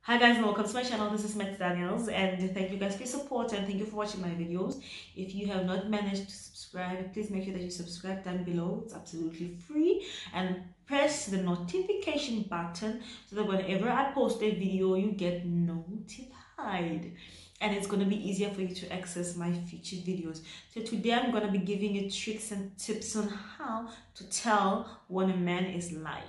Hi guys and welcome to my channel. This is Matt Daniels and thank you guys for your support and thank you for watching my videos. If you have not managed to subscribe, please make sure that you subscribe down below. It's absolutely free, and press the notification button so that whenever I post a video you get notified, and it's going to be easier for you to access my future videos. So today I'm going to be giving you tricks and tips on how to tell when a man is lying.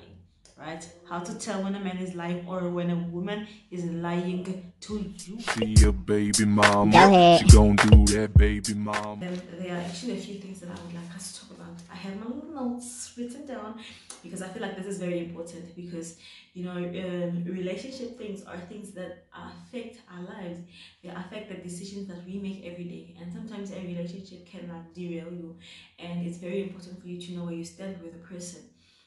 Right? How to tell when a man is lying or when a woman is lying to you. See your baby mama, she gon' do that, baby mama. And there are actually a few things that I would like us to talk about. I have my little notes written down because I feel like this is very important because, you know, relationship things are things that affect our lives. They affect the decisions that we make every day, and sometimes a relationship can derail you, and it's very important for you to know where you stand with a person,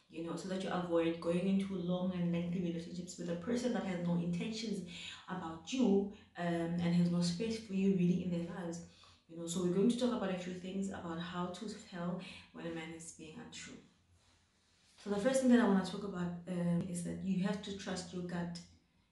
you know, so that you avoid going into long and lengthy relationships with a person that has no intentions about you, and has no space for you really in their lives. You know, so we're going to talk about a few things about how to tell when a man is being untrue. So the first thing that I want to talk about is that you have to trust your gut.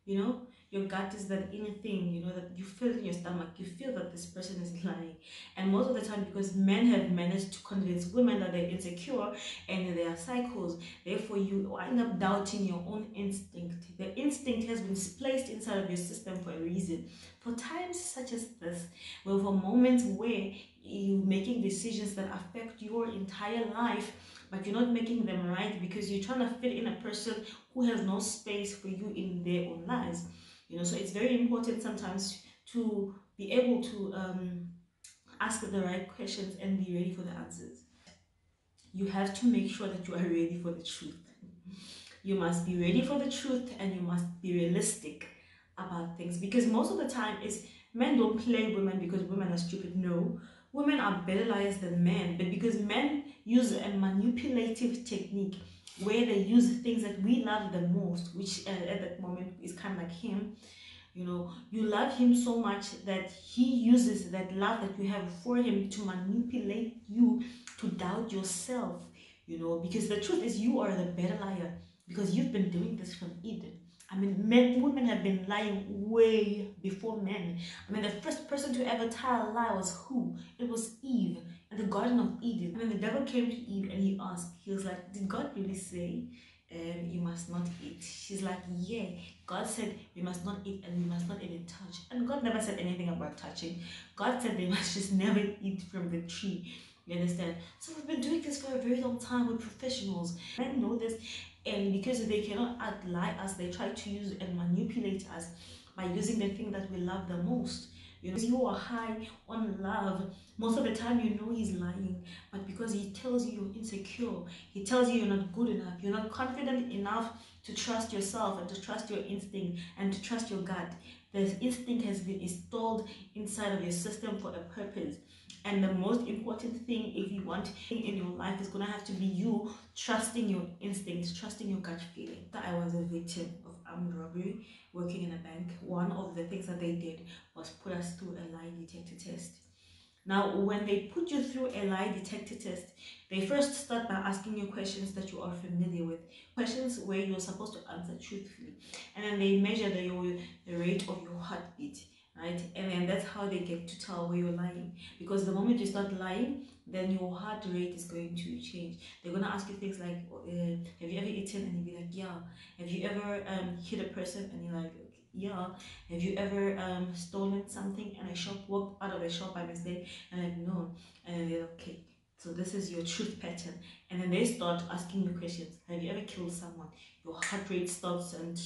You know, your gut is that inner thing, you know, that you feel in your stomach. You feel that this person is lying. And most of the time, because men have managed to convince women that they're insecure and they are psychos, therefore you end up doubting your own instinct. The instinct has been placed inside of your system for a reason. For times such as this, well, for moments where you're making decisions that affect your entire life, but you're not making them right because you're trying to fit in a person who has no space for you in their own lives. You know, so it's very important sometimes to be able to ask the right questions and be ready for the answers. You have to make sure that you are ready for the truth. You must be ready for the truth, and you must be realistic about things, because most of the time is men don't play women because women are stupid. No, women are better liars than men, but because men use a manipulative technique where they use things that we love the most, which at that moment is kind of like him. You know, you love him so much that he uses that love that you have for him to manipulate you to doubt yourself. You know, because the truth is you are the better liar, because you've been doing this from Eden. I mean, women have been lying way before men. I mean, the first person to ever tell a lie was who? It was Eve in the Garden of Eden. I mean, the devil came to Eve and he asked, he was like, did God really say you must not eat? She's like, yeah, God said we must not eat and we must not even touch. And God never said anything about touching. God said they must just never eat from the tree. You understand? So we've been doing this for a very long time with professionals. Men know this, and because they cannot lie us, they try to use and manipulate us by using the thing that we love the most. You know, you are high on love. Most of the time, you know he's lying, but because he tells you you're insecure, he tells you you're not good enough, you're not confident enough to trust yourself and to trust your instinct and to trust your gut. The instinct has been installed inside of your system for a purpose. And the most important thing, if you want in your life, is going to have to be you trusting your instincts, trusting your gut feeling. I was a victim of armed robbery working in a bank. One of the things that they did was put us through a lie detector test. Now, when they put you through a lie detector test, they first start by asking you questions that you are familiar with, questions where you're supposed to answer truthfully, and then they measure the rate of your heartbeat, right? And then that's how they get to tell where you're lying, because the moment you start lying, then your heart rate is going to change. They're going to ask you things like, have you ever eaten? And you'll be like, yeah. Have you ever hit a person? And you're like, yeah. Have you ever stolen something and a shop, walked out of a shop by mistake? And I'm like, no. And then they're like, okay, so this is your truth pattern. And then they start asking you questions. Have you ever killed someone? Your heart rate stops, and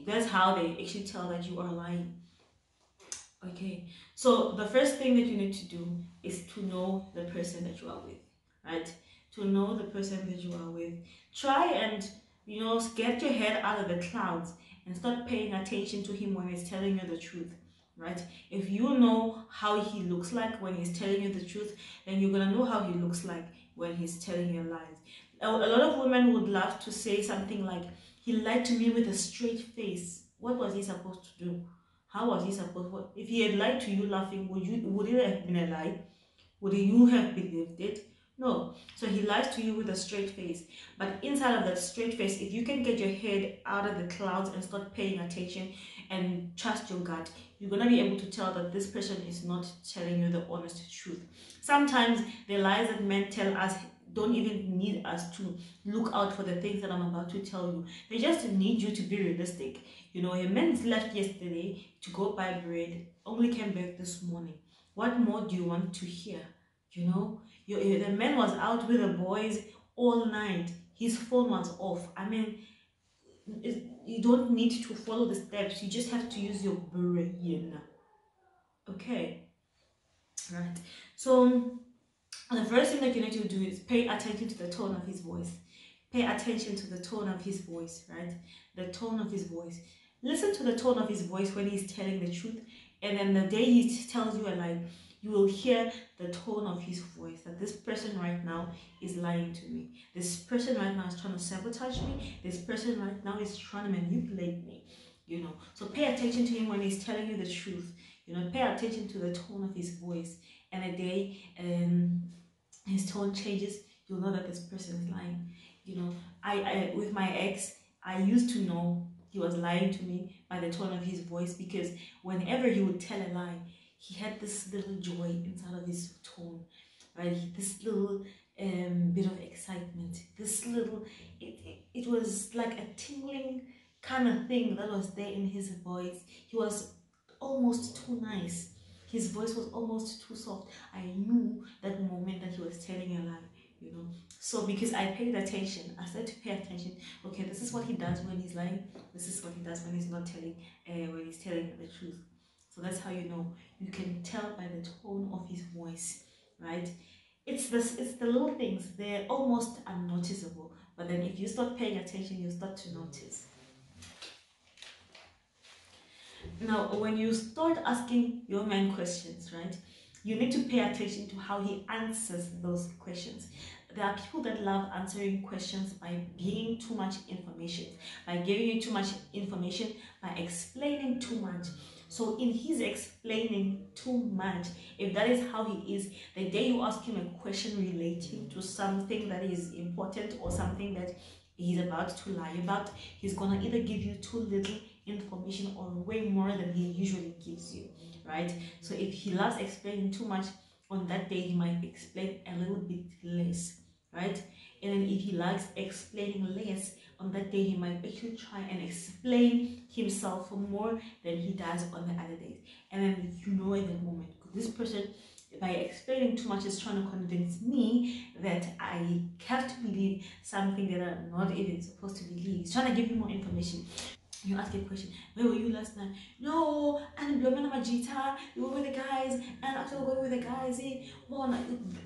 that's how they actually tell that you are lying. Okay, so the first thing that you need to do is to know the person that you are with, right? To know the person that you are with. Try and, you know, get your head out of the clouds and start paying attention to him when he's telling you the truth, right? If you know how he looks like when he's telling you the truth, then you're gonna know how he looks like when he's telling you lies. A lot of women would love to say something like, he lied to me with a straight face. What was he supposed to do? How was he supposed if he had lied to you laughing, would it have been a lie? Would you have believed it? No. So he lies to you with a straight face. But inside of that straight face, if you can get your head out of the clouds and start paying attention and trust your gut, you're going to be able to tell that this person is not telling you the honest truth. Sometimes the lies that men tell us don't even need us to look out for the things that I'm about to tell you. They just need you to be realistic. You know, your man left yesterday to go buy bread, only came back this morning. What more do you want to hear? You know, the man was out with the boys all night. His phone was off. I mean, you don't need to follow the steps. You just have to use your brain. Okay, right. So the first thing that you need to do is pay attention to the tone of his voice. Pay attention to the tone of his voice, right? The tone of his voice. Listen to the tone of his voice when he's telling the truth, and then the day he tells you a lie, you will hear the tone of his voice, that this person right now is lying to me. This person right now is trying to sabotage me. This person right now is trying to manipulate me. You know, so pay attention to him when he's telling you the truth. You know, pay attention to the tone of his voice, and a day his tone changes, you'll know that this person is lying. You know, I with my ex, I used to know he was lying to me by the tone of his voice, because whenever he would tell a lie, he had this little joy inside of his tone, right? This little bit of excitement, this little, it was like a tingling kind of thing that was there in his voice. He was almost too nice. His voice was almost too soft. I knew that moment that he was telling a lie, you know. So because I paid attention, I started to pay attention. Okay, this is what he does when he's lying. This is what he does when he's not telling, when he's telling the truth. So that's how you know. You can tell by the tone of his voice, right? It's the little things. They're almost unnoticeable, but then if you start paying attention, you start to notice. Now, when you start asking your man questions, right, you need to pay attention to how he answers those questions. There are people that love answering questions by giving too much information, by giving you too much information, by explaining too much. So in his explaining too much, if that is how he is, the day you ask him a question relating to something that is important or something that he's about to lie about, he's gonna either give you too little information or way more than he usually gives you, right? So if he loves explaining too much, on that day he might explain a little bit less, right? And then if he likes explaining less, on that day he might actually try and explain himself more than he does on the other days. And then you know in that moment, this person, by explaining too much, is trying to convince me that I have to believe something that I'm not even supposed to believe. He's trying to give me more information. You ask a question, where were you last night? No, and blooming on my guitar, you were with the guys, and after we were with the guys, well,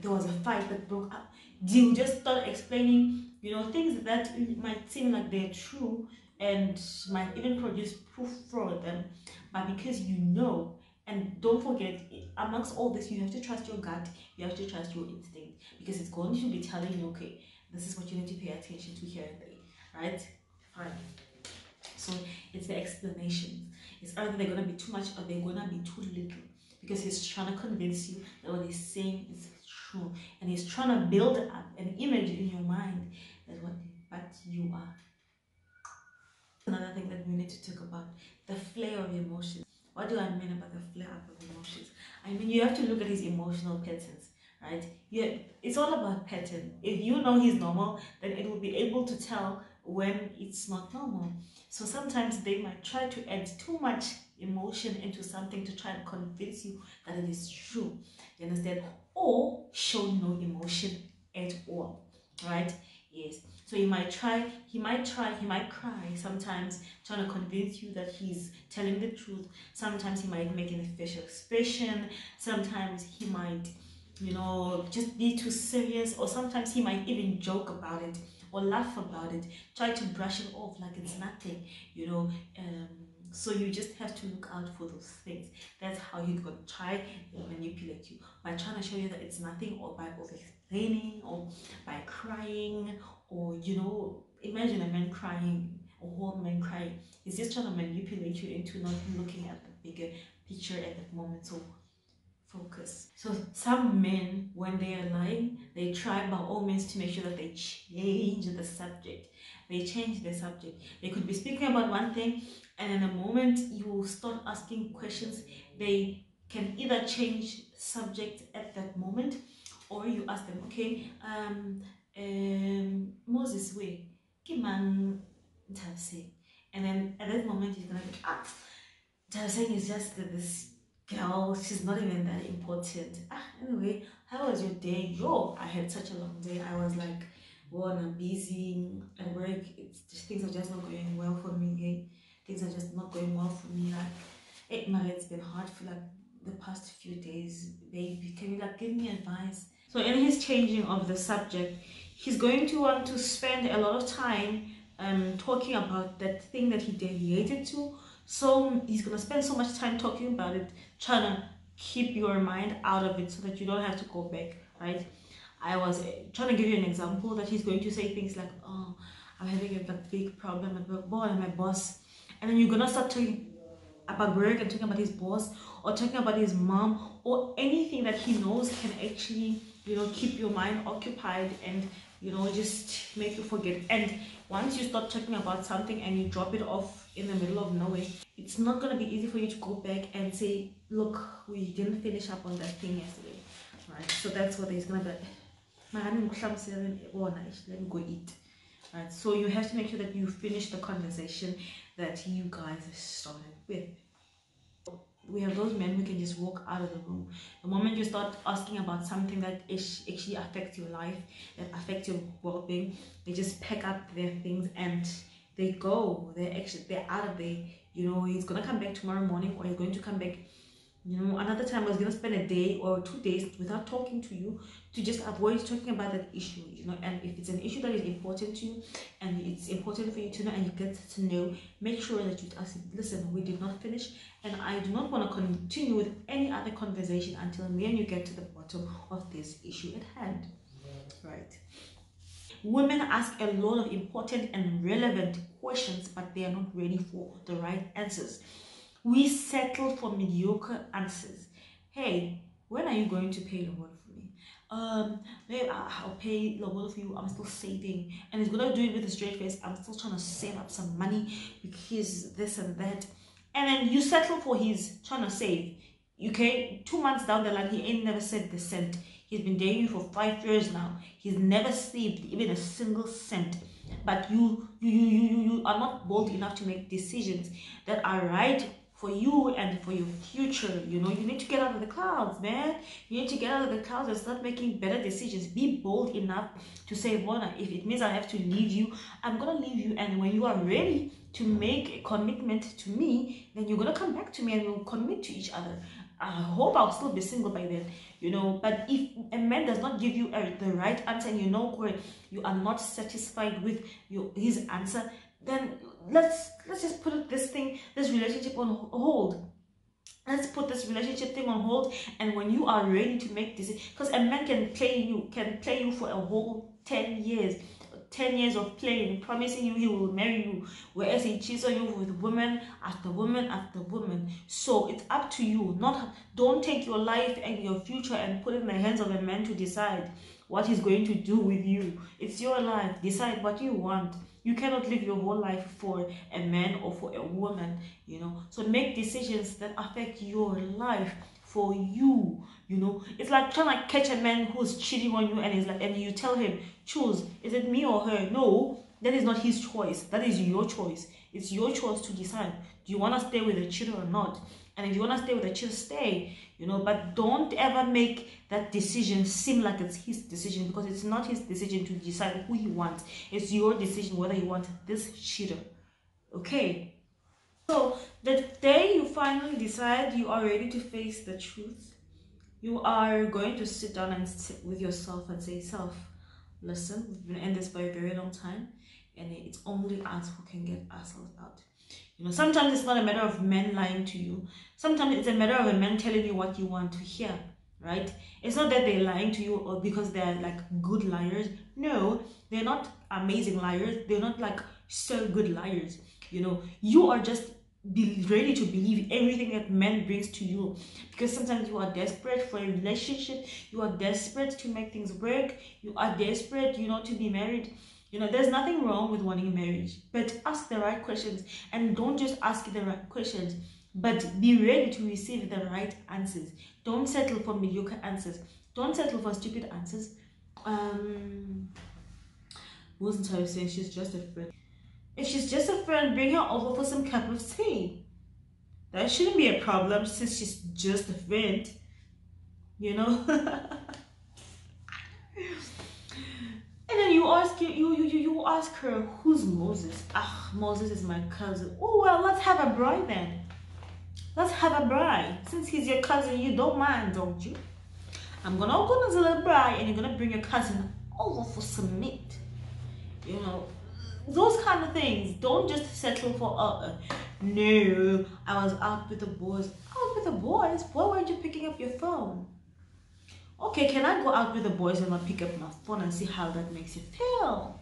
there was a fight that broke up. You just start explaining, you know, things that might seem like they're true and might even produce proof for them, but because you know, and don't forget, amongst all this, you have to trust your gut, you have to trust your instinct, because it's going to be telling you, okay, this is what you need to pay attention to here and there, right? Fine. So it's the explanation. It's either they're gonna be too much or they're gonna be too little, because he's trying to convince you that what he's saying is true, and he's trying to build up an image in your mind that but you are. Another thing that we need to talk about, the flare of emotions. What do I mean about the flare up of emotions? I mean, you have to look at his emotional patterns, right? Yeah, it's all about pattern. If you know he's normal, then it will be able to tell when it's not normal. So sometimes they might try to add too much emotion into something to try and convince you that it is true. You understand? Or show no emotion at all, right? Yes. So he might cry, he might cry sometimes, trying to convince you that he's telling the truth. Sometimes he might make an facial expression. Sometimes he might, you know, just be too serious, or sometimes he might even joke about it or laugh about it, try to brush it off like it's nothing, you know. So you just have to look out for those things. That's how he's gonna try and manipulate you, by trying to show you that it's nothing, or by over explaining, or by crying, or, you know, imagine a man crying, a whole man crying. He's just trying to manipulate you into not looking at the bigger picture at that moment. So focus. So some men, when they are lying, they try by all means to make sure that they change the subject. They change the subject. They could be speaking about one thing, and in a moment you start asking questions, they can either change subject at that moment, or you ask them, okay, Moses way, Kiman say, and then at that moment he's gonna be saying is just that this girl, she's not even that important. Anyway, how was your day? Yo, I had such a long day. I was like, well, I'm busy at work. Things are just not going well for me. Things are just not going well for me. Like, it's been hard for like the past few days. Baby, can you like give me advice? So in his changing of the subject, he's going to want to spend a lot of time talking about that thing that he deviated to. So he's gonna spend so much time talking about it, trying to keep your mind out of it so that you don't have to go back, right? I was trying to give you an example that he's going to say things like, oh, I'm having a big problem at work, boy, and my boss. And then you're gonna start talking about work and talking about his boss, or talking about his mom, or anything that he knows can actually, keep your mind occupied and, just make you forget. And once you start talking about something and you drop it off in the middle of nowhere, it's not going to be easy for you to go back and say, look, we didn't finish up on that thing yesterday, right? So that's what he's going to be like, let me go eat, right? So you have to make sure that you finish the conversation that you guys started with. We have those men who can just walk out of the room. The moment you start asking about something that actually affects your life, that affects your well-being, they just pack up their things and they go. They're out of there. He's gonna come back tomorrow morning, or he's going to come back another time. I was gonna spend a day or 2 days without talking to you, to just avoid talking about that issue. And if it's an issue that is important to you and it's important for you to know, and you get to know, make sure that you ask him, listen, we did not finish, and I do not want to continue with any other conversation until me and you get to the bottom of this issue at hand, right? Women ask a lot of important and relevant questions, but they are not ready for the right answers. We settle for mediocre answers. Hey, when are you going to pay Lobolo for me? Babe, I'll pay Lobolo for you. I'm still saving. And he's gonna do it with a straight face. I'm still trying to save up some money because this and that. And then you settle for his trying to save. Okay, 2 months down the line, he ain't never saved the cent. He's been dating you for 5 years now. He's never saved even a single cent. But you are not bold enough to make decisions that are right for you and for your future. You need to get out of the clouds, man. You need to get out of the clouds and start making better decisions. Be bold enough to say, Bona, if it means I have to leave you, I'm gonna leave you. And when you are ready to make a commitment to me, then you're gonna come back to me and we'll commit to each other. I hope I'll still be single by then, but if a man does not give you the right answer, and you are not satisfied with his answer, then let's just put this relationship on hold. Let's put this relationship thing on hold. And when you are ready to make this, because a man can play you for a whole 10 years. 10 years of playing, promising you he will marry you, whereas he cheats on you with woman after woman after woman. So it's up to you. Don't take your life and your future and put it in the hands of a man to decide what he's going to do with you. It's your life. Decide what you want. You cannot live your whole life for a man or for a woman, So make decisions that affect your life for you. It's like trying to catch a man who's cheating on you, and you tell him, choose, is it me or her? No, that is not his choice. That is your choice. It's your choice to decide. Do you want to stay with a cheater or not? And if you want to stay with a cheater, stay. But don't ever make that decision seem like it's his decision, because it's not his decision to decide who he wants. It's your decision whether you want this cheater. Okay? So the day you finally decide you are ready to face the truth, you are going to sit down and sit with yourself and say, self, listen, we've been in this for a very long time, and it's only us who can get ourselves out. Sometimes it's not a matter of men lying to you. Sometimes it's a matter of a man telling you what you want to hear, right? It's not that they're lying to you or because they're like good liars. No, they're not amazing liars. They're not like so good liars. You are just be ready to believe everything that man brings to you, because sometimes you are desperate for a relationship, you are desperate to make things work, you are desperate, you know, to be married. You know, there's nothing wrong with wanting a marriage, but ask the right questions, and don't just ask the right questions, but be ready to receive the right answers. Don't settle for mediocre answers, don't settle for stupid answers. Wasn't her saying she's just a friend? If she's just a friend, bring her over for some cup of tea. That shouldn't be a problem since she's just a friend, you know. And then you ask her, who's Moses? Ah, Moses is my cousin. Oh well, let's have a bride then. Let's have a bride. Since he's your cousin, you don't mind, don't you? I'm gonna organize a little bride, and you're gonna bring your cousin over for some meat. You know, those kind of things. Don't just settle for no, I was out with the boys. Out with the boys? Why weren't you picking up your phone? Okay, can I go out with the boys and not pick up my phone and see how that makes you feel?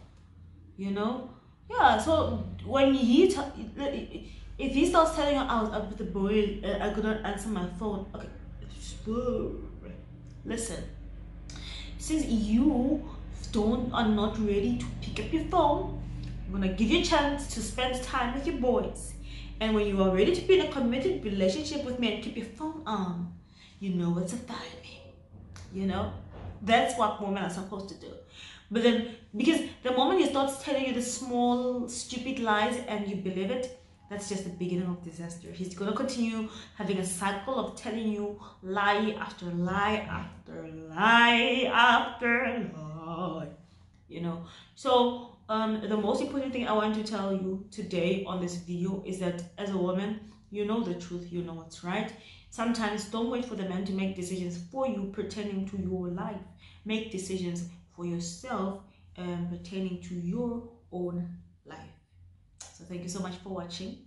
You know? Yeah, so when if he starts telling her I was out with the boys, I couldn't answer my phone. Okay, listen. Since you are not ready to pick up your phone, I'm gonna give you a chance to spend time with your boys. And when you are ready to be in a committed relationship with me and keep your phone on, you know what's about me. You know? That's what women are supposed to do. But then, because the moment he starts telling you the small, stupid lies and you believe it, that's just the beginning of disaster. He's gonna continue having a cycle of telling you lie after lie after lie after lie. You know? So, the most important thing I want to tell you today on this video is that as a woman, you know the truth, you know what's right. Sometimes don't wait for the man to make decisions for you pertaining to your life. Make decisions for yourself pertaining to your own life. So thank you so much for watching.